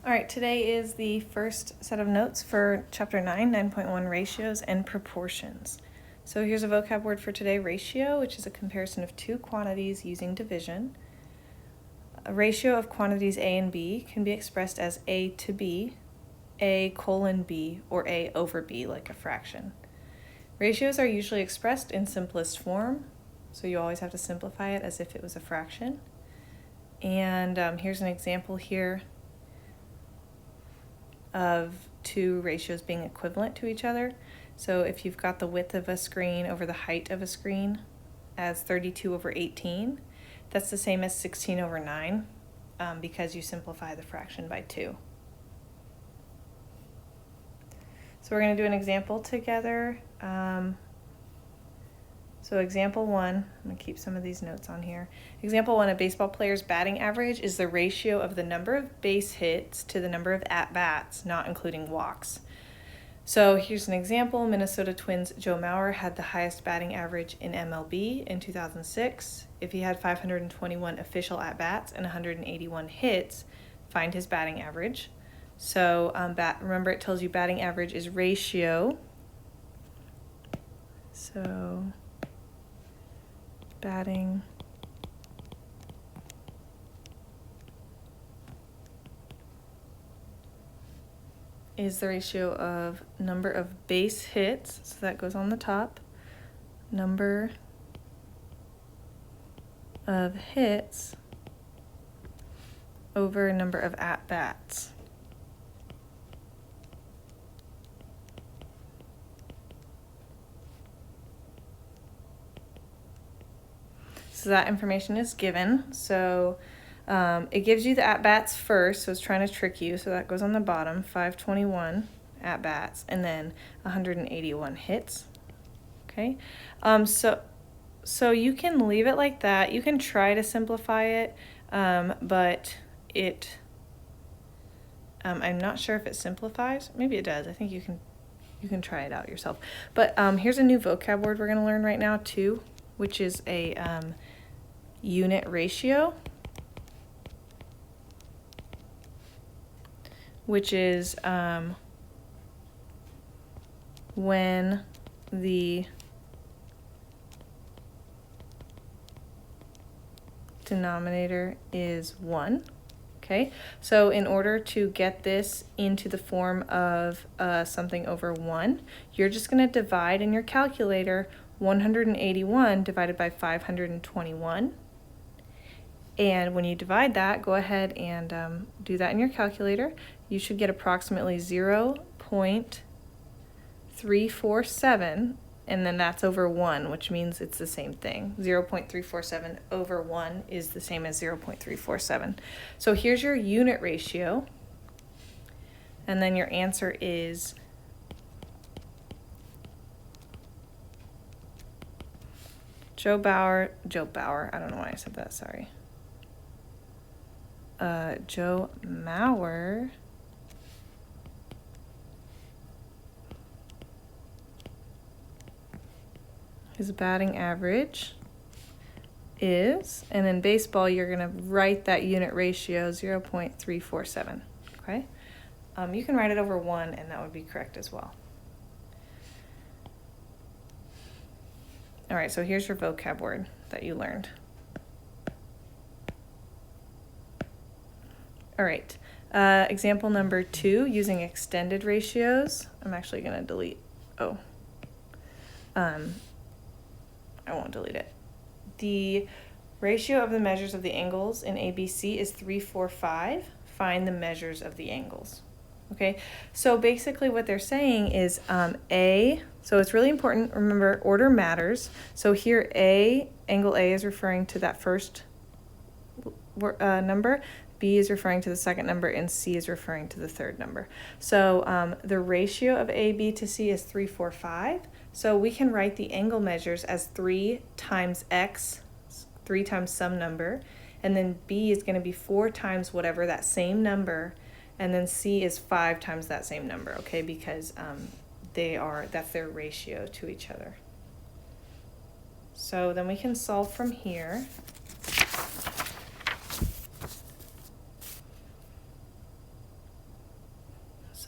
All right, today is the first set of notes for Chapter 9, 9.1, Ratios and Proportions. So here's a vocab word for today, ratio, which is a comparison of two quantities using division. A ratio of quantities A and B can be expressed as A to B, A colon B, or A over B, like a fraction. Ratios are usually expressed in simplest form, so you always have to simplify it as if it was a fraction. And here's an example here of two ratios being equivalent to each other. So if you've got the width of a screen over the height of a screen as 32 over 18, that's the same as 16 over 9 because you simplify the fraction by 2. So we're going to do an example together. So example 1, I'm going to keep some of these notes on here. Example 1, a baseball player's batting average is the ratio of the number of base hits to the number of at-bats, not including walks. So here's an example. Minnesota Twins' Joe Mauer had the highest batting average in MLB in 2006. If he had 521 official at-bats and 181 hits, find his batting average. So remember, it tells you batting average is ratio. So batting is the ratio of number of base hits, so that goes on the top, number of hits over number of at-bats. So that information is given. So it gives you the at-bats first, so it's trying to trick you. So that goes on the bottom, 521 at-bats, and then 181 hits. Okay, so you can leave it like that. You can try to simplify it, but I'm not sure if it simplifies. Maybe it does. I think you can try it out yourself. But here's a new vocab word we're going to learn right now too, which is a unit ratio, which is when the denominator is 1. Okay, so in order to get this into the form of something over 1, you're just going to divide in your calculator 181 divided by 521. And when you divide that, go ahead and do that in your calculator. You should get approximately 0.347, and then that's over 1, which means it's the same thing. 0.347 over 1 is the same as 0.347. So here's your unit ratio, and then your answer is Joe Mauer, I don't know why I said that, sorry. Joe Mauer his batting average is, and in baseball you're going to write that unit ratio 0.347, okay? You can write it over 1 and that would be correct as well. All right, so here's your vocab word that you learned. All right, example number 2, using extended ratios. I'm actually going to delete, I won't delete it. The ratio of the measures of the angles in ABC is 3, 4, 5. Find the measures of the angles. Okay, so basically what they're saying is A, so it's really important, remember order matters. So here angle A is referring to that first number, B is referring to the second number, and C is referring to the third number. So the ratio of A, B to C is 3, 4, 5. So we can write the angle measures as 3 times x, 3 times some number, and then B is going to be 4 times whatever that same number, and then C is 5 times that same number, okay, because that's their ratio to each other. So then we can solve from here.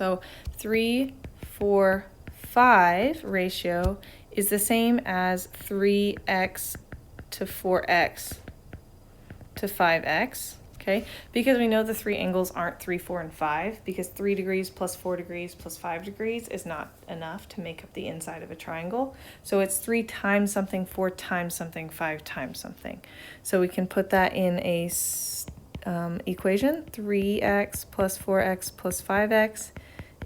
So 3, 4, 5 ratio is the same as 3x to 4x to 5x, okay? Because we know the three angles aren't 3, 4, and 5, because 3 degrees plus 4 degrees plus 5 degrees is not enough to make up the inside of a triangle. So it's 3 times something, 4 times something, 5 times something. So we can put that in a equation. 3x plus 4x plus 5x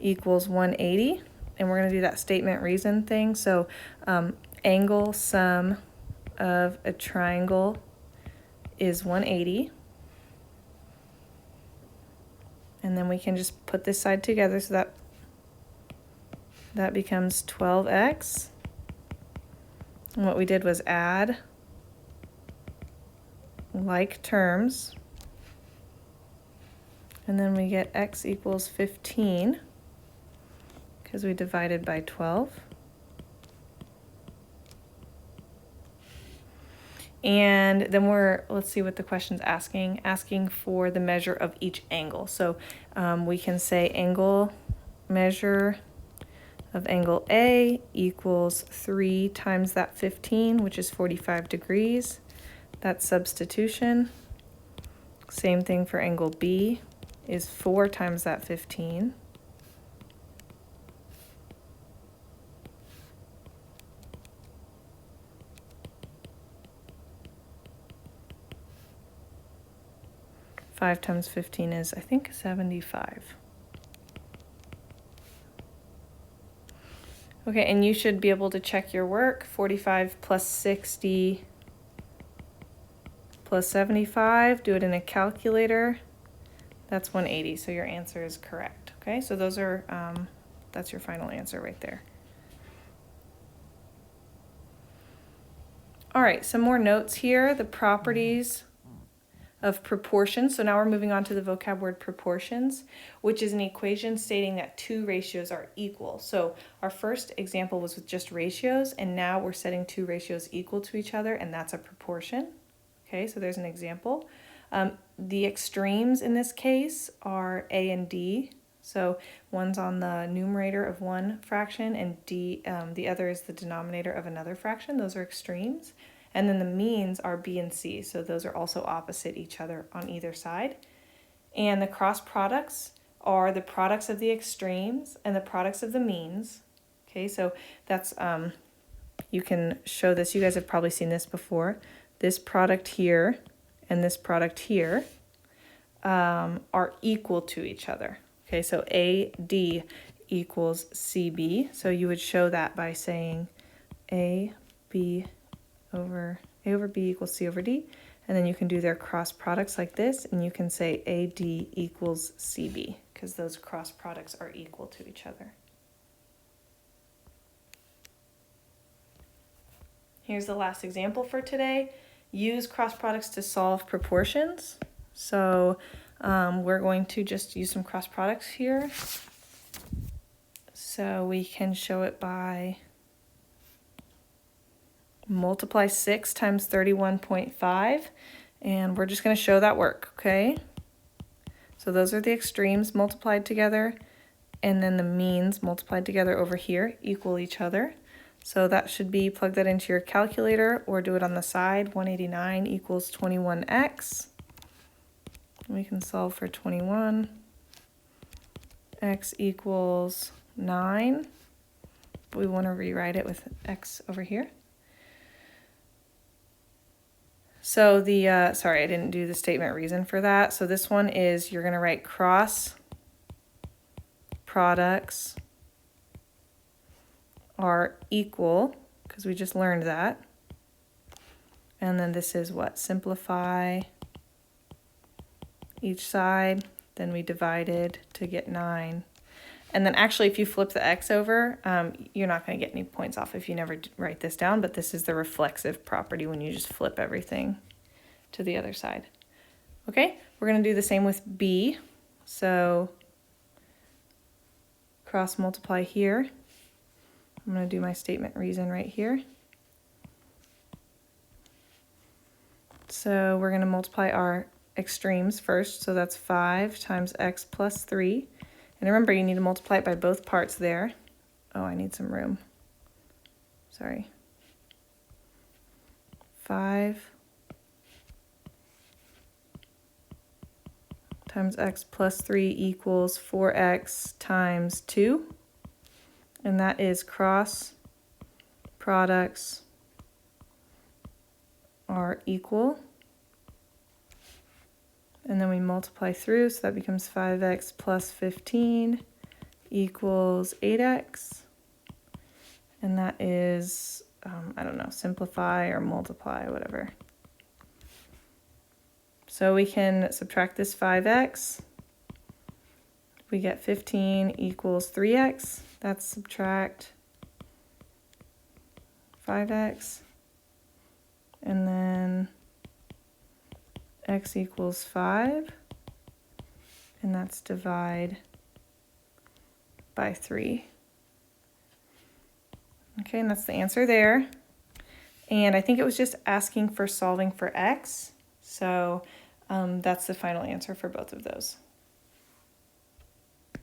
equals 180. And we're going to do that statement reason thing. So angle sum of a triangle is 180. And then we can just put this side together, so that becomes 12x. And what we did was add like terms. And then we get x equals 15 because we divided by 12. And then let's see what the question's asking for the measure of each angle. So we can say measure of angle A equals 3 times that 15, which is 45 degrees. That's substitution. Same thing for angle B is 4 times that 15. Five times 15 is, I think, 75. Okay, and you should be able to check your work. 45 plus 60 plus 75, do it in a calculator. That's 180, so your answer is correct. Okay, so those are, that's your final answer right there. All right, some more notes here. The properties of proportions. So now we're moving on to the vocab word proportions, which is an equation stating that two ratios are equal. So our first example was with just ratios, and now we're setting two ratios equal to each other, and that's a proportion. Okay, so there's an example. The extremes in this case are A and D. So one's on the numerator of one fraction, and D, the other is the denominator of another fraction. Those are extremes. And then the means are B and C, so those are also opposite each other on either side. And the cross products are the products of the extremes and the products of the means. Okay, so that's, you can show this. You guys have probably seen this before. This product here and this product here are equal to each other. Okay, so AD equals CB. So you would show that by saying A B equals C over D, and then you can do their cross products like this, and you can say AD equals CB, because those cross products are equal to each other. Here's the last example for today. Use cross products to solve proportions. So we're going to just use some cross products here. So we can show it by multiply 6 times 31.5, and we're just going to show that work, okay? So those are the extremes multiplied together, and then the means multiplied together over here equal each other. So that should be, plug that into your calculator or do it on the side. 189 equals 21x. We can solve for 21. X equals 9. But we want to rewrite it with x over here. So the, sorry, I didn't do the statement reason for that. So this one is, you're going to write cross products are equal, because we just learned that. And then this is what? Simplify each side. Then we divided to get 9. And then actually, if you flip the x over, you're not going to get any points off if you never write this down, but this is the reflexive property when you just flip everything to the other side. Okay, we're going to do the same with B. So cross multiply here. I'm going to do my statement reason right here. So we're going to multiply our extremes first. So that's 5 times x plus 3 And remember, you need to multiply it by both parts there. Oh, I need some room. Sorry. 5 times x plus 3 equals 4x times 2. And that is cross products are equal. And then we multiply through, so that becomes 5x plus 15 equals 8x. And that is, I don't know, simplify or multiply, whatever. So we can subtract this 5x. We get 15 equals 3x. That's subtract 5x. And then x equals 5. And that's divide by 3. Okay, and that's the answer there. And I think it was just asking for solving for x. So that's the final answer for both of those.